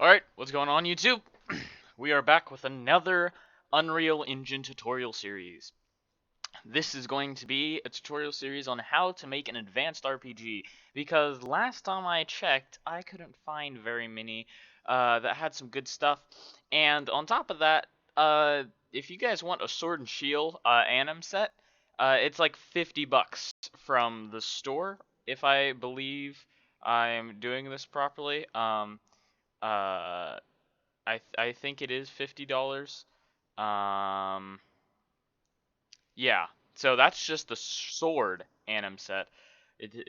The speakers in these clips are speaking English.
Alright, what's going on YouTube? We are back with another Unreal Engine tutorial series. This is going to be a tutorial series on how to make an advanced RPG, because last time I checked, I couldn't find very many that had some good stuff. And on top of that, if you guys want a Sword and Shield anim set, it's like 50 bucks from the store, if I believe I'm doing this properly. Uh, I think it is $50. Um, yeah. So that's just the sword anim set,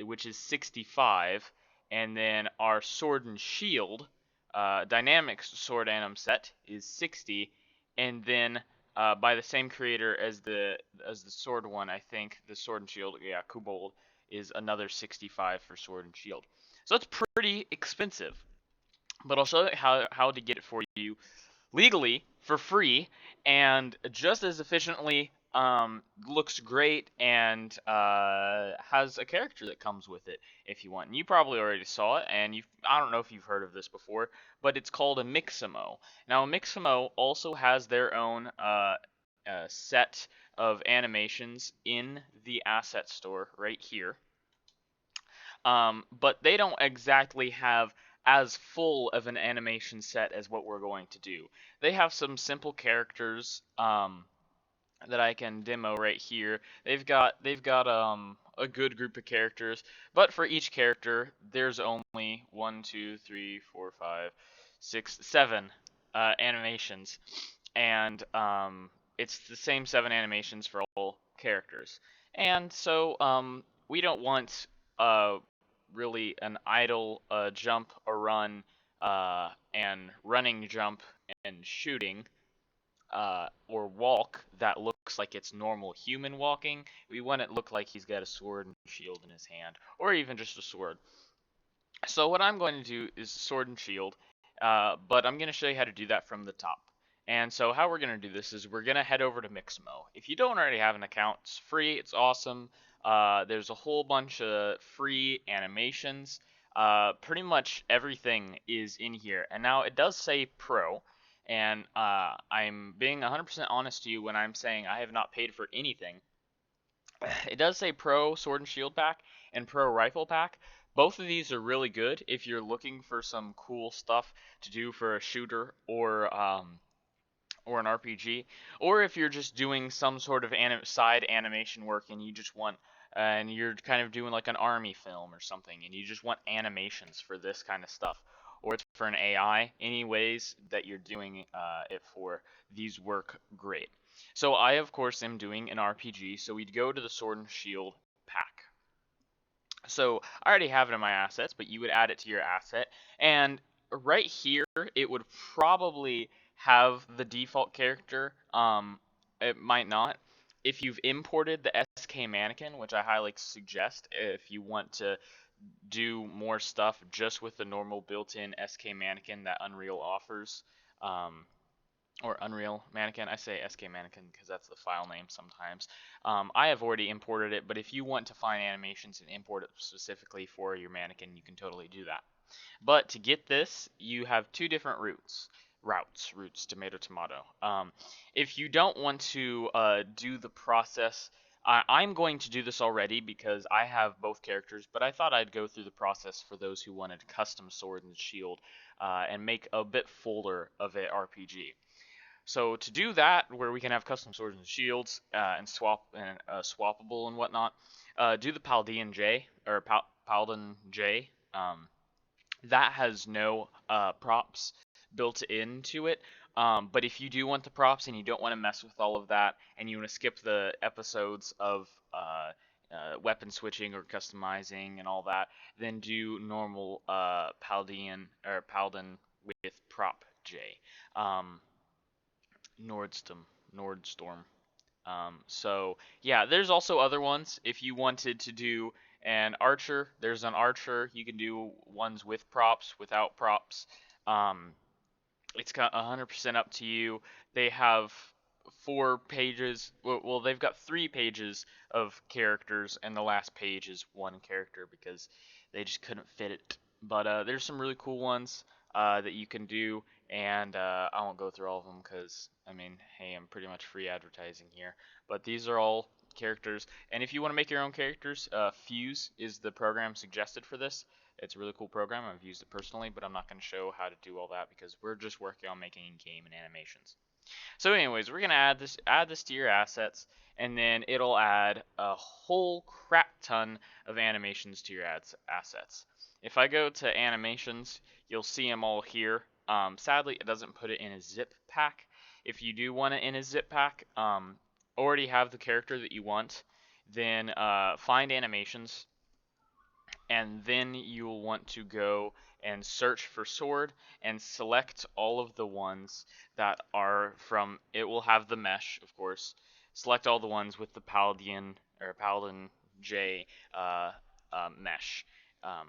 which is 65, and then our sword and shield, dynamic sword anim set is 60, and then by the same creator as the sword one, I think the sword and shield, yeah, Kobold is another 65 for sword and shield. So it's pretty expensive, but I'll show you how to get it for you legally for free and just as efficiently. Looks great and has a character that comes with it if you want. And you probably already saw it, and I don't know if you've heard of this before, but it's called a Mixamo. Now, a Mixamo also has their own set of animations in the asset store right here. But they don't exactly have as full of an animation set as what we're going to do. They have some simple characters that I can demo right here. They've got a good group of characters, but for each character there's only 7 animations, and it's the same 7 animations for all characters. And so we don't want really an idle jump or run and running jump and shooting or walk that looks like it's normal human walking. We want it to look like he's got a sword and shield in his hand, or even just a sword. So what I'm going to do is sword and shield, but I'm going to show you how to do that from the top. And so how we're going to do this is we're going to head over to Mixamo. If you don't already have an account, it's free, it's awesome. There's a whole bunch of free animations. Pretty much everything is in here. And now it does say Pro, and I'm being 100% honest to you when I'm saying I have not paid for anything. It does say Pro Sword and Shield Pack and Pro Rifle Pack. Both of these are really good if you're looking for some cool stuff to do for a shooter or an RPG, or if you're just doing some sort of side animation work and you just want and you're kind of doing like an army film or something and you just want animations for this kind of stuff, or it's for an AI. Any ways that you're doing it for, these work great. So I of course am doing an RPG, so we'd go to the Sword and Shield pack. So I already have it in my assets, but you would add it to your asset, and right here it would probably have the default character. It might not. If you've imported the SK mannequin, which I highly suggest if you want to do more stuff just with the normal built-in SK mannequin that Unreal offers, or Unreal Mannequin. I say SK Mannequin because that's the file name sometimes. I have already imported it, but if you want to find animations and import it specifically for your mannequin, you can totally do that. But to get this, you have two different routes, tomato, tomato. If you don't want to do the process, I'm going to do this already because I have both characters, but I thought I'd go through the process for those who wanted custom sword and shield and make a bit fuller of a RPG. So to do that, where we can have custom swords and shields and swappable and whatnot, do the Paldean J or Palden J. That has no props built into it. But if you do want the props and you don't want to mess with all of that, and you want to skip the episodes of weapon switching or customizing and all that, then do normal Paldean or Palden with prop J. Nordstorm. So yeah, there's also other ones. If you wanted to do an archer, there's an archer. You can do ones with props, without props. Um, it's got 100% up to you. They have 4 pages. Well, they've got 3 pages of characters, and the last page is one character because they just couldn't fit it. But there's some really cool ones. that you can do, and I won't go through all of them because, I mean, hey, I'm pretty much free advertising here. But these are all characters, and if you want to make your own characters, Fuse is the program suggested for this. It's a really cool program. I've used it personally, but I'm not going to show how to do all that because we're just working on making game and animations. So anyways, we're gonna add this to your assets, and then it'll add a whole crap ton of animations to your assets. If I go to animations, you'll see them all here. Sadly, it doesn't put it in a zip pack. If you do want it in a zip pack, already have the character that you want, then find animations, and then you'll want to go and search for sword and select all of the ones that are from, it will have the mesh, of course. Select all the ones with the Paladin J mesh. Um,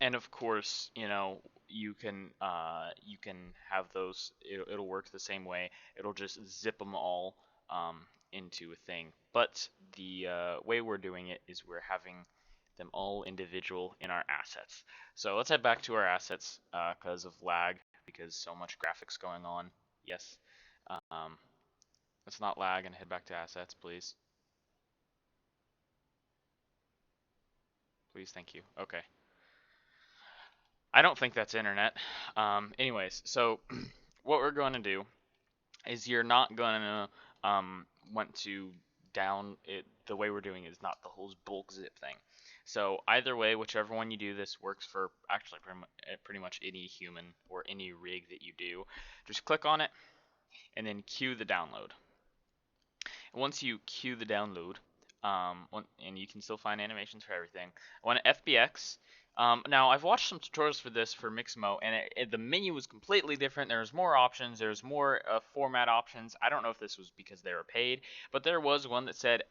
and of course, you can have those. It'll work the same way. It'll just zip them all into a thing. But the way we're doing it is we're having them all individual in our assets. So let's head back to our assets because of lag, because so much graphics going on. Yes. Um, let's not lag and head back to assets, please. Please, thank you. Okay. I don't think that's internet. Anyways, so what we're going to do is you're not going to want to down it. The way we're doing it is not the whole bulk zip thing. So either way, whichever one you do, this works for actually pretty much any human or any rig that you do. Just click on it and then queue the download. Once you queue the download, and you can still find animations for everything. On FBX, now I've watched some tutorials for this for Mixamo, and the menu was completely different. There's more options. There's more format options. I don't know if this was because they were paid, but there was one that said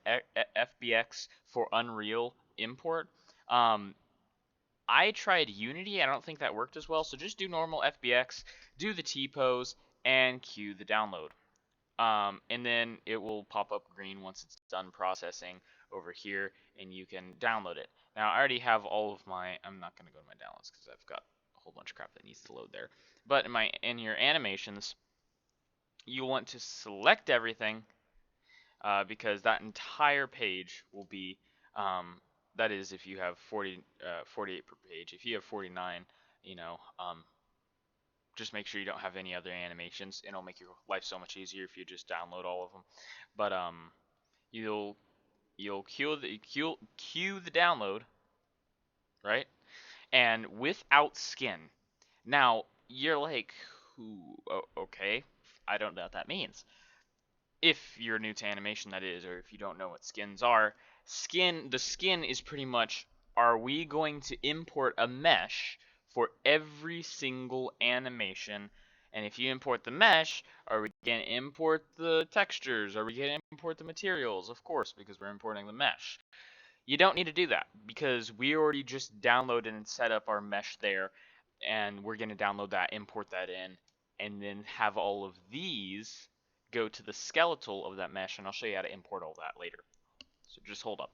FBX for Unreal import. I tried Unity. I don't think that worked as well. So just do normal FBX, do the T-pose, and queue the download. And then it will pop up green once it's done processing over here, and you can download it. Now, I already have all of my, I'm not going to go to my downloads because I've got a whole bunch of crap that needs to load there. But in your animations, you want to select everything because that entire page will be, that is if you have 48 per page. If you have 49, just make sure you don't have any other animations, and it'll make your life so much easier if you just download all of them. But you'll queue the download, right? And without skin. Now you're like, okay, I don't know what that means. If you're new to animation, that is, or if you don't know what skins are, the skin is pretty much, are we going to import a mesh for every single animation? And if you import the mesh, are we going to import the textures? Are we going to import the materials? Of course, because we're importing the mesh. You don't need to do that because we already just downloaded and set up our mesh there, and we're going to download that, import that in, and then have all of these go to the skeletal of that mesh, and I'll show you how to import all that later. So just hold up.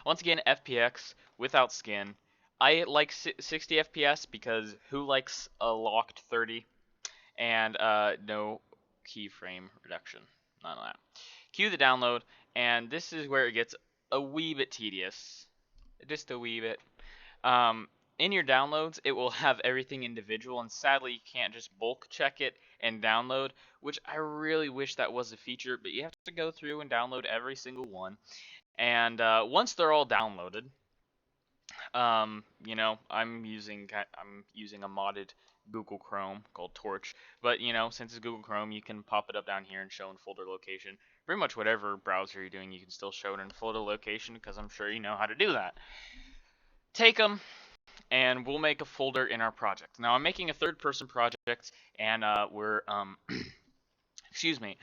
Once again, FPX without skin. I like 60 FPS because who likes a locked 30? And no keyframe reduction. None of that. Cue the download, and this is where it gets a wee bit tedious. Just a wee bit. In your downloads, it will have everything individual, and sadly, you can't just bulk check it and download, which I really wish that was a feature, but you have to go through and download every single one. And once they're all downloaded, I'm using a modded Google Chrome called Torch, but since it's Google Chrome, you can pop it up down here and show in folder location. Pretty much whatever browser you're doing, you can still show it in folder location because I'm sure you know how to do that. Take them, and we'll make a folder in our project. Now I'm making a third-person project, and we're excuse me,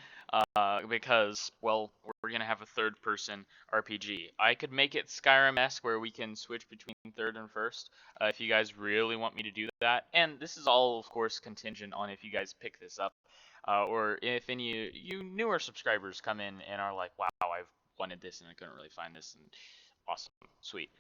because, well, we're going to have a third-person RPG. I could make it Skyrim-esque where we can switch between third and first, if you guys really want me to do that. And this is all, of course, contingent on if you guys pick this up, or if any of you newer subscribers come in and are like, wow, I've wanted this and I couldn't really find this, and awesome, sweet.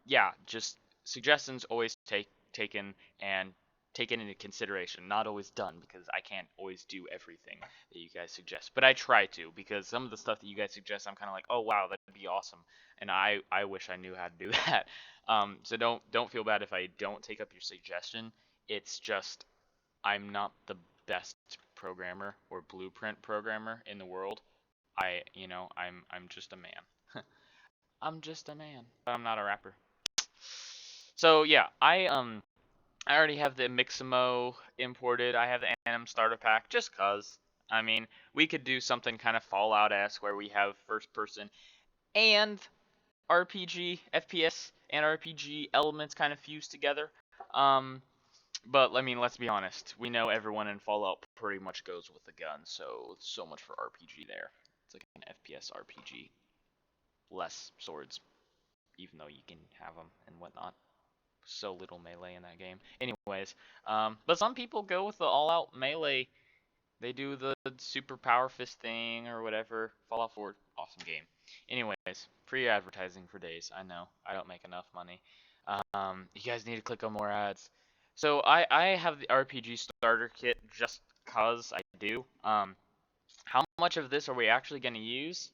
Yeah, just suggestions always take taken and taken into consideration. Not always done because I can't always do everything that you guys suggest, but I try to because some of the stuff that you guys suggest, I'm kind of like, oh wow, that'd be awesome, and I wish I knew how to do that. So don't feel bad if I don't take up your suggestion. It's just I'm not the best programmer or blueprint programmer in the world. I'm just a man. I'm just a man. But I'm not a rapper. So yeah, I already have the Mixamo imported. I have the Anim starter pack just cause. I mean, we could do something kind of Fallout-esque where we have first person and RPG, FPS, and RPG elements kind of fused together. Um, but I mean, let's be honest. We know everyone in Fallout pretty much goes with the gun, so much for RPG there. It's like an FPS RPG, less swords, even though you can have them and whatnot. So little melee in that game. Anyways, but some people go with the all-out melee. They do the super power fist thing or whatever. Fallout 4, awesome game. Anyways, free advertising for days. I know I don't make enough money. You guys need to click on more ads. So I have the RPG starter kit just cause I do. How much of this are we actually going to use?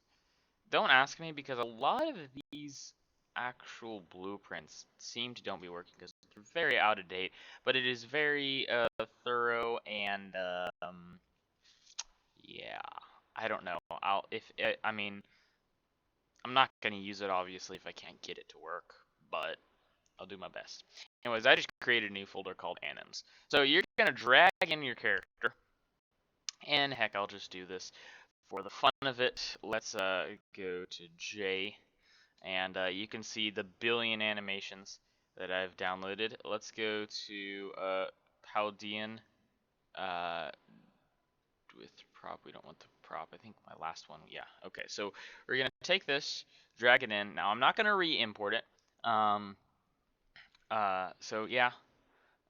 Don't ask me because a lot of these actual blueprints seem to don't be working because they're very out of date, but it is very thorough and yeah, I don't know. I mean, I'm not gonna use it obviously if I can't get it to work, but I'll do my best. Anyways, I just created a new folder called Anims. So you're gonna drag in your character, and heck, I'll just do this for the fun of it. Let's go to J, and you can see the billion animations that I've downloaded. Let's go to Paldean uh, with prop. We don't want the prop. I think my last one. Yeah. Okay. So we're gonna take this, drag it in. Now I'm not gonna re-import it. Um, so yeah.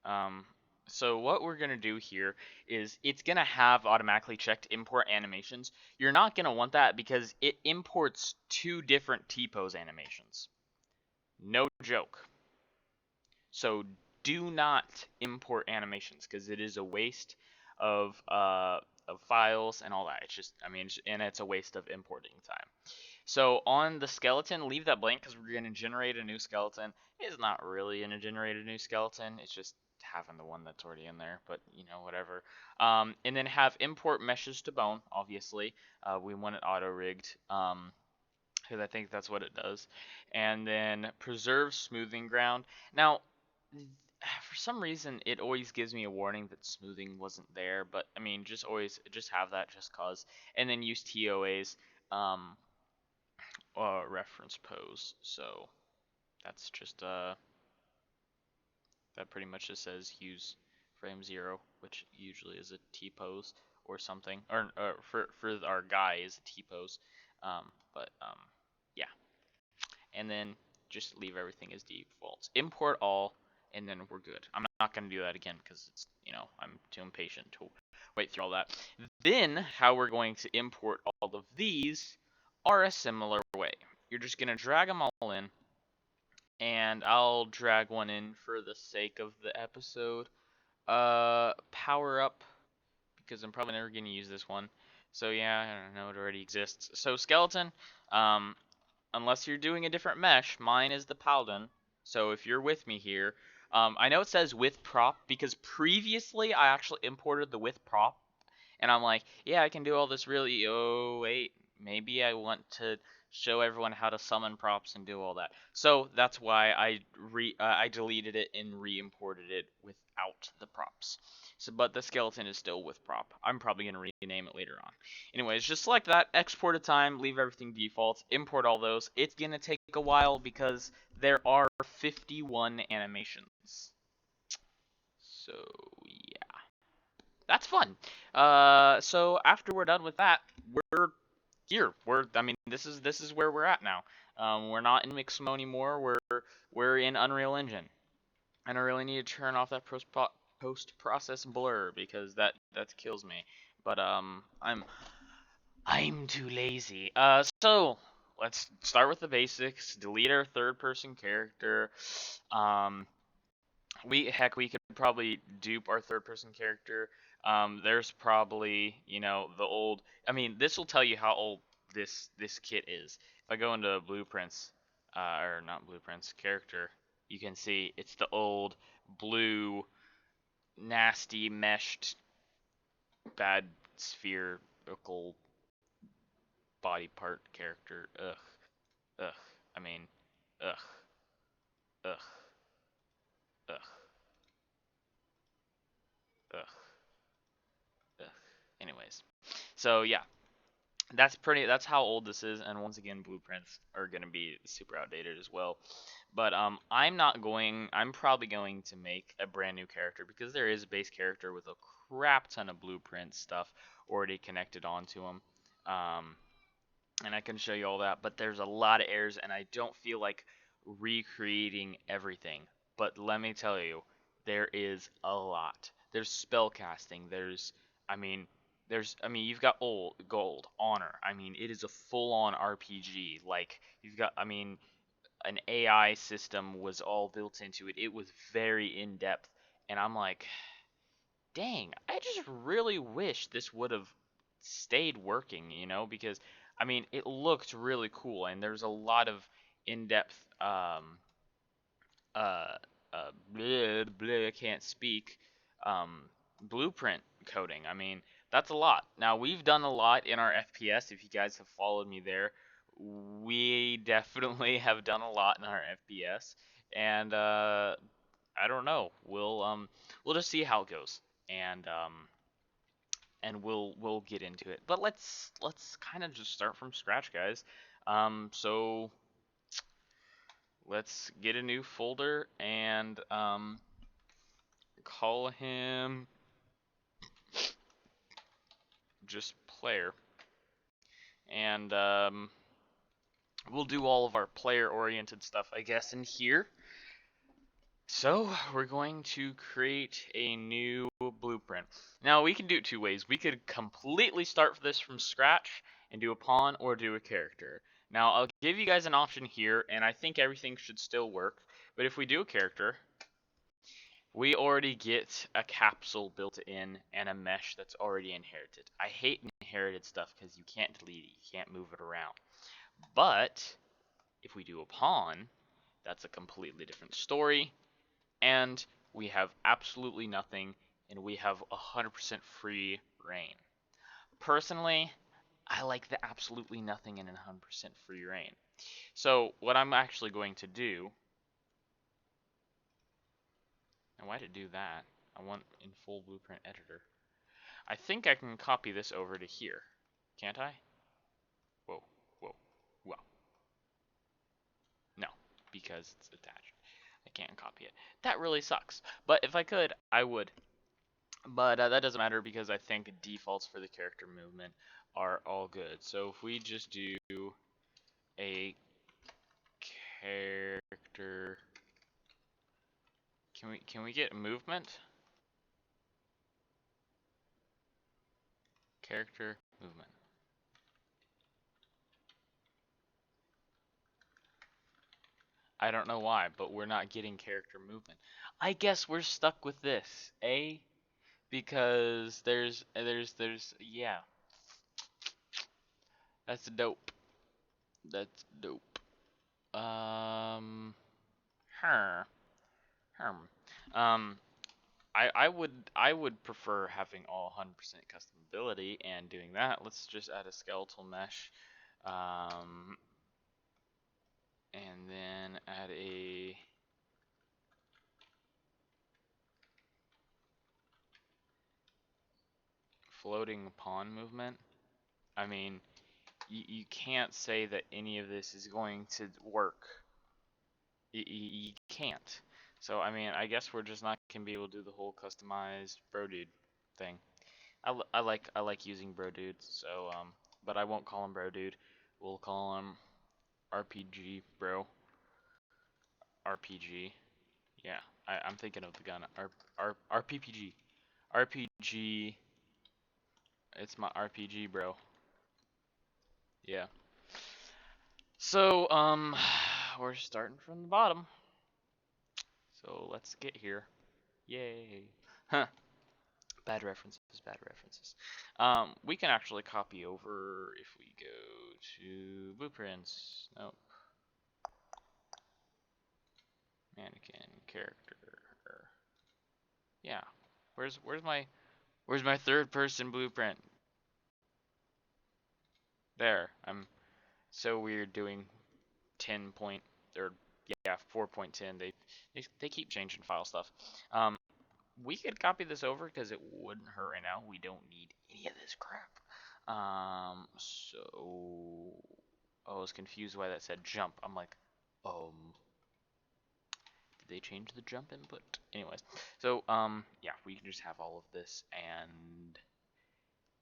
Um, so what we're gonna do here is it's gonna have automatically checked import animations. You're not gonna want that because it imports two different T-pose animations. No joke. So do not import animations because it is a waste of files and all that. It's just, I mean, and it's a waste of importing time. So on the skeleton, leave that blank because we're going to generate a new skeleton. It's not really going to generate a new skeleton. It's just having the one that's already in there, but you know, whatever. And then have import meshes to bone, obviously. We want it auto-rigged. Because I think that's what it does. And then preserve smoothing ground. Now, for some reason, it always gives me a warning that smoothing wasn't there, but I mean, just have that just cause. And then use TOAs, um, reference pose. So that's just that pretty much just says use frame 0, which usually is a T pose or something, or for our guy is a T pose. But yeah, and then just leave everything as defaults. Import all, and then we're good. I'm not going to do that again because it's, I'm too impatient to wait through all that. Then how we're going to import all of these are a similar way. You're just going to drag them all in, and I'll drag one in for the sake of the episode. Power up, because I'm probably never going to use this one. So yeah, I don't know, it already exists. So skeleton, unless you're doing a different mesh, mine is the Paladin. So if you're with me here, I know it says with prop because previously I actually imported the with prop, and I'm like, yeah, I can do all this really. Oh wait, maybe I want to show everyone how to summon props and do all that. So that's why I deleted it and re-imported it without the props. So, but the skeleton is still with prop. I'm probably gonna rename it later on. Anyways, just select that, export a time, leave everything default, import all those. It's gonna take a while because there are 51 animations. So yeah, that's fun. So after we're done with that, we're here. I mean, this is where we're at now. We're not in Mixamo anymore. We're in Unreal Engine, and I really need to turn off that post process blur because that kills me. But I'm too lazy. So let's start with the basics. Delete our third person character. Um, we could probably dupe our third person character. There's probably, the old. I mean, this will tell you how old this kit is. If I go into blueprints, or not blueprints, character, you can see it's the old blue, nasty meshed, bad spherical body part character. Ugh, ugh. I mean, ugh, ugh, ugh, ugh, ugh. Anyways, so yeah, that's how old this is, and once again blueprints are going to be super outdated as well. But I'm probably going to make a brand new character because there is a base character with a crap ton of blueprint stuff already connected onto him. um, and I can show you all that, but there's a lot of errors and I don't feel like recreating everything. But let me tell you, there is a lot. There's spell casting. I mean, you've got old gold, honor. I mean, it is a full-on RPG. Like you've got, an AI system was all built into it. It was very in depth, and I'm like, dang, I just really wish this would have stayed working, because it looked really cool, and there's a lot of in-depth uh bleh, bleh, I can't speak, blueprint coding. That's a lot. Now, we've done a lot in our FPS. If you guys have followed me there, we definitely have done a lot in our FPS, and I don't know. We'll just see how it goes, and we'll get into it. But let's kind of just start from scratch, guys. So let's get a new folder and call him just player, and we'll do all of our player-oriented stuff, I guess, in here. So we're going to create a new blueprint. Now we can do it two ways. We could completely start this from scratch and do a pawn or do a character. Now I'll give you guys an option here, and I think everything should still work. But if we do a character, we already get a capsule built in and a mesh that's already inherited. I hate inherited stuff because you can't delete it, you can't move it around. But if we do a pawn, that's a completely different story, and we have absolutely nothing, and we have 100% free reign. Personally, I like the absolutely nothing and 100% free reign. So what I'm actually going to do, and why did it do that? I want in full blueprint editor. I think I can copy this over to here. Can't I? Whoa, whoa, well, no, because it's attached. I can't copy it. That really sucks. But if I could, I would. But that doesn't matter because I think defaults for the character movement are all good. So if we just do a character, can we get movement? Character movement. I don't know why, but we're not getting character movement. I guess we're stuck with this, eh? Because there's yeah, that's dope. That's dope. Her, herm. Um, I would prefer having all 100% custom ability and doing that. Let's just add a skeletal mesh, um, and then add a floating pawn movement. I mean, you can't say that any of this is going to work. You can't. So I guess we're just not gonna be able to do the whole customized bro dude thing. I like using bro dudes, so but I won't call him bro dude. We'll call him RPG bro. RPG. Yeah, I'm thinking of the gun. RPPG. RPG. It's my RPG bro. Yeah. So we're starting from the bottom. So let's get here. Yay. Huh. Bad references, bad references. We can actually copy over if we go to blueprints. Nope. Mannequin character. Yeah. Where's my third person blueprint? There. I'm so weird doing 10 point or yeah 4.10. They keep changing file stuff. We could copy this over because it wouldn't hurt right now. We don't need any of this crap. So I was confused why that said jump. I'm like, did they change the jump input? Anyways, so yeah, we can just have all of this, and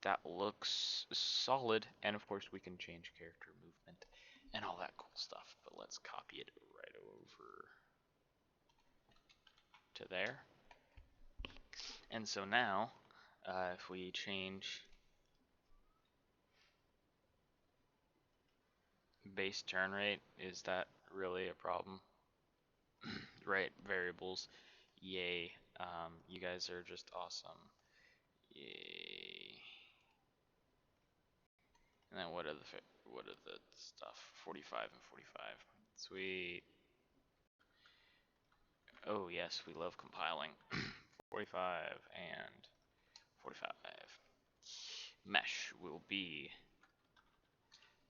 that looks solid. And of course, we can change character movement and all that cool stuff. But let's copy it right over to there. And so now, if we change base turn rate, is that really a problem? Right, variables. Yay. You guys are just awesome. Yay. And then what are the stuff? 45 and 45. Sweet. Oh yes, we love compiling. 45 and 45. Mesh will be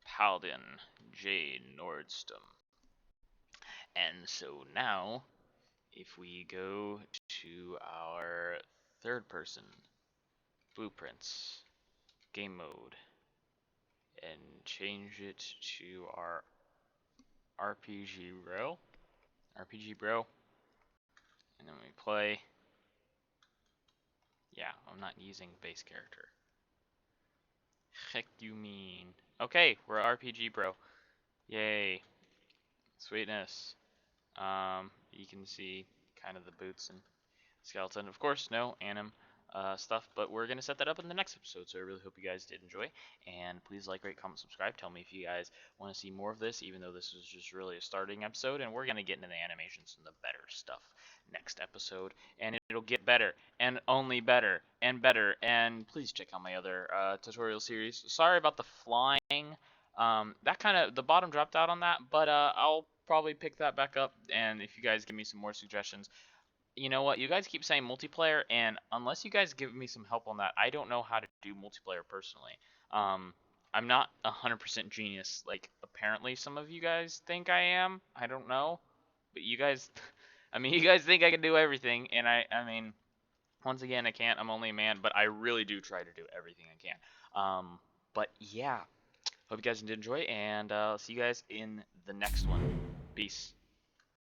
Paladin J Nordstrom. And so now, if we go to our third person blueprints game mode and change it to our RPG bro, and then we play. Yeah, I'm not using base character. Heck you mean? Okay, we're RPG bro. Yay. Sweetness. You can see kind of the boots and skeleton. Of course, no anim stuff, but we're going to set that up in the next episode, so I really hope you guys did enjoy. And please like, rate, comment, subscribe. Tell me if you guys want to see more of this, even though this was just really a starting episode, and we're going to get into the animations and the better stuff next episode, and it'll get better, and only better, and please check out my other tutorial series. Sorry about the flying. That kind of, the bottom dropped out on that, but I'll probably pick that back up, and if you guys give me some more suggestions, you know what? You guys keep saying multiplayer, and unless you guys give me some help on that, I don't know how to do multiplayer personally. Um, I'm not 100% genius, like apparently some of you guys think I am. I don't know, but you guys, I mean, you guys think I can do everything, and I mean, once again, I can't. I'm only a man, but I really do try to do everything I can. But yeah, hope you guys did enjoy, and see you guys in the next one. Peace.